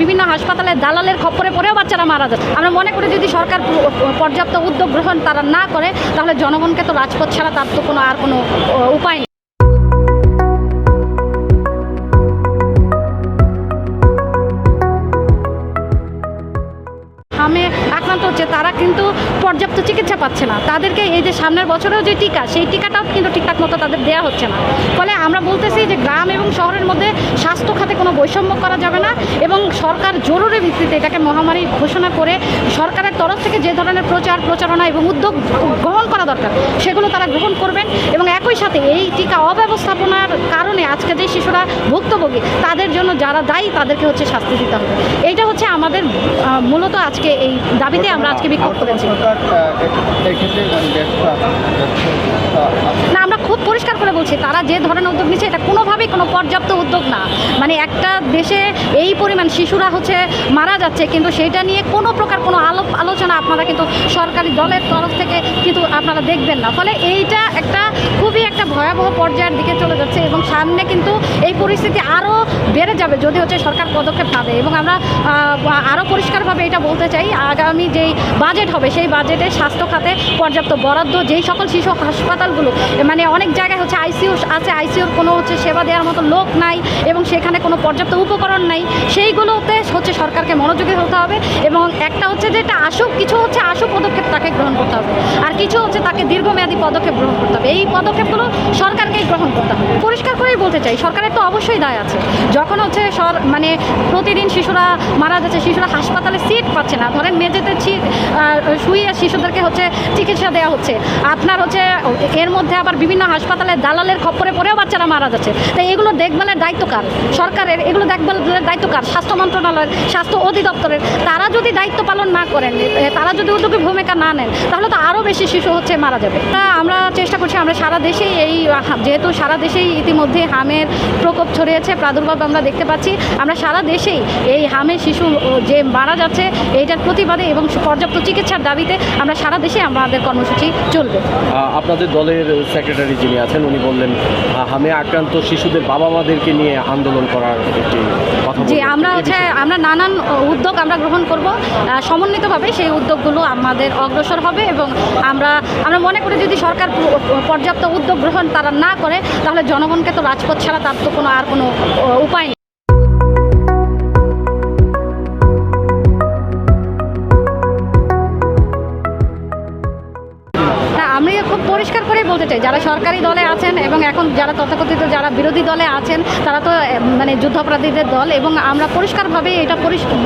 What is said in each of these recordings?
বিভিন্ন হাসপাতালে দালালের খপ্পরে পড়েও বাচ্চারা মারা যাচ্ছে। আমরা মনে করি যদি সরকার পর্যাপ্ত উদ্যোগ গ্রহণ তারা না করে তাহলে জনগণকে তো রাজপথ ছাড়া তার তো আর কোনো উপায় নেই। হামে আক্রান্ত হচ্ছে তারা কিন্তু পর্যাপ্ত চিকিৎসা পাচ্ছে না। তাদেরকে এই যে সামনের বছরেও যে টিকা, সেই টিকাটাও কিন্তু ঠিকঠাক মতো তাদের দেওয়া হচ্ছে না। ফলে আমরা বলতেছি যে গ্রাম এবং শহরের মধ্যে স্বাস্থ্য খাতে কোনো বৈষম্য করা যাবে না এবং সরকার জরুরি ভিত্তিতে এটাকে মহামারী ঘোষণা করে সরকারের তরফ থেকে যে ধরনের প্রচারণা এবং উদ্যোগ গ্রহণ করা দরকার সেগুলো তারা গ্রহণ করবেন। এবং একই সাথে এই টিকা অব্যবস্থাপনার কারণে আজকে যে শিশুরা ভুক্তভোগী তাদের জন্য যারা দায়ী তাদেরকে হচ্ছে শাস্তি দিতে হবে। এইটা হচ্ছে আমাদের মূলত আজকে এই দাবিতে আমরা আজকে বিক্ষোভ করেছি। না, আমরা খুব পরিষ্কার করে বলছি তারা যে ধরনের উদ্যোগ নিচ্ছে এটা কোনোভাবেই কোনো পর্যাপ্ত উদ্যোগ না। মানে একটা দেশে এই পরিমাণ শিশুরা হচ্ছে মারা যাচ্ছে কিন্তু সেইটা নিয়ে কোনো প্রকার কোনো আলোচনা আপনারা কিন্তু সরকারি দলের তরফ থেকে কিন্তু আপনারা দেখবেন না। ফলে এইটা খুবই একটা ভয়াবহ পর্যায়ের দিকে চলে যাচ্ছে এবং সামনে কিন্তু এই পরিস্থিতি আরও বেড়ে যাবে যদি হচ্ছে সরকার পদক্ষেপ না দেয়। এবং আমরা আরও পরিষ্কারভাবে এটা বলতে চাই, আগামী যেই বাজেট হবে সেই বাজেটে স্বাস্থ্য খাতে পর্যাপ্ত বরাদ্দ, যেই সকল শিশু হাসপাতালগুলো মানে অনেক জায়গায় হচ্ছে আইসিইউ আছে, আইসিইউর কোনো হচ্ছে সেবা দেওয়ার মতো লোক নাই এবং সেখানে কোনো পর্যাপ্ত উপকরণ নাই, সেইগুলোতে হচ্ছে সরকারকে মনোযোগী হতে হবে। এবং একটা হচ্ছে যে এটা কিছু হচ্ছে আশু পদক্ষেপ তাকে গ্রহণ করতে হবে আর কিছু হচ্ছে তাকে দীর্ঘমেয়াদী পদক্ষেপ গ্রহণ করতে হবে। এই পদক্ষেপগুলো সরকারকেই গ্রহণ করতে হবে। পরিষ্কার করেই বলতে চাই সরকারের তো অবশ্যই দায় আছে। যখন হচ্ছে মানে প্রতিদিন শিশুরা মারা যাচ্ছে, শিশুরা হাসপাতালে সিট পাচ্ছে না, ধরেন মেঝেতে শুয়ে শিশুদেরকে হচ্ছে চিকিৎসা দেওয়া হচ্ছে, আপনার হচ্ছে এর মধ্যে আবার বিভিন্ন হাসপাতালে দালালের খপ্পরে পড়েও বাচ্চারা মারা যাচ্ছে। তাই এগুলো দেখভালের দায়িত্ব কার? সরকারের। এগুলো দেখভালের দায়িত্ব কার? স্বাস্থ্য মন্ত্রণালয়ের, স্বাস্থ্য অধিদপ্তরের। তারা যদি দায়িত্ব পালন না করেন, তারা যদি উদ্যোগী ভূমিকা না নেন তাহলে তো আরও বেশি শিশু হচ্ছে মারা যাবে। আমরা চেষ্টা করছি, আমরা সারা দেশেই যেহেতু সারা দেশেই ইতিমধ্যে হামের প্রকোপ ছড়িয়েছে, প্রাদুর্ভাব আমরা দেখতে পাচ্ছি, আমরা সারা দেশেই এই হামের শিশু যে মারা যাচ্ছে এইটার প্রতিবাদে এবং পর্যাপ্ত চিকিৎসার দাবিতে আমরা সারা দেশে আমাদের কর্মসূচি চলবে। আপনাদের দলের সেক্রেটারি যিনি আছেন উনি বললেন হামে আক্রান্ত শিশুদের বাবা মাদেরকে নিয়ে আন্দোলন করার একটি কথা। জি, আমরা নানান উদ্যোগ আমরা গ্রহণ করব, সমন্বিতভাবে সেই উদ্যোগগুলো আমাদের অগ্রসর হবে এবং আমরা মনে করি যদি সরকার পর্যাপ্ত উদ্যোগ গ্রহণ তারা না করে তাহলে জনগণকে তো রাজপথ ছাড়া তার তো আর কোনো উপায় নেই। আমি খুব পরিষ্কার করেই বলতে চাই যারা সরকারি দলে আছেন এবং এখন যারা তথাকথিত যারা বিরোধী দলে আছেন তারা তো মানে যুদ্ধাপরাধীদের দল এবং আমরা পরিষ্কারভাবে এটা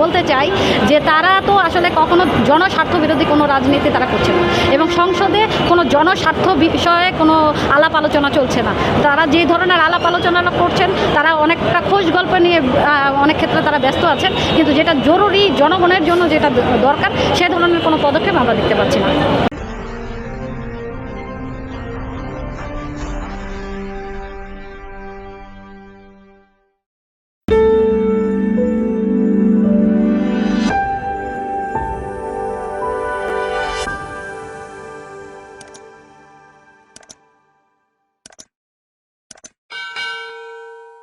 বলতে চাই যে তারা তো আসলে কখনো জনস্বার্থ বিরোধী কোনো রাজনীতি তারা করছে না এবং সংসদে কোনো জনস্বার্থ বিষয়ে কোনো আলাপ আলোচনা চলছে না। তারা যে ধরনের আলাপ আলোচনা করছেন তারা অনেকটা খোঁজ গল্প নিয়ে অনেক ক্ষেত্রে তারা ব্যস্ত আছেন, কিন্তু যেটা জরুরি জনগণের জন্য যেটা দরকার সে ধরনের কোনো পদক্ষেপ আমরা দেখতে পাচ্ছি না।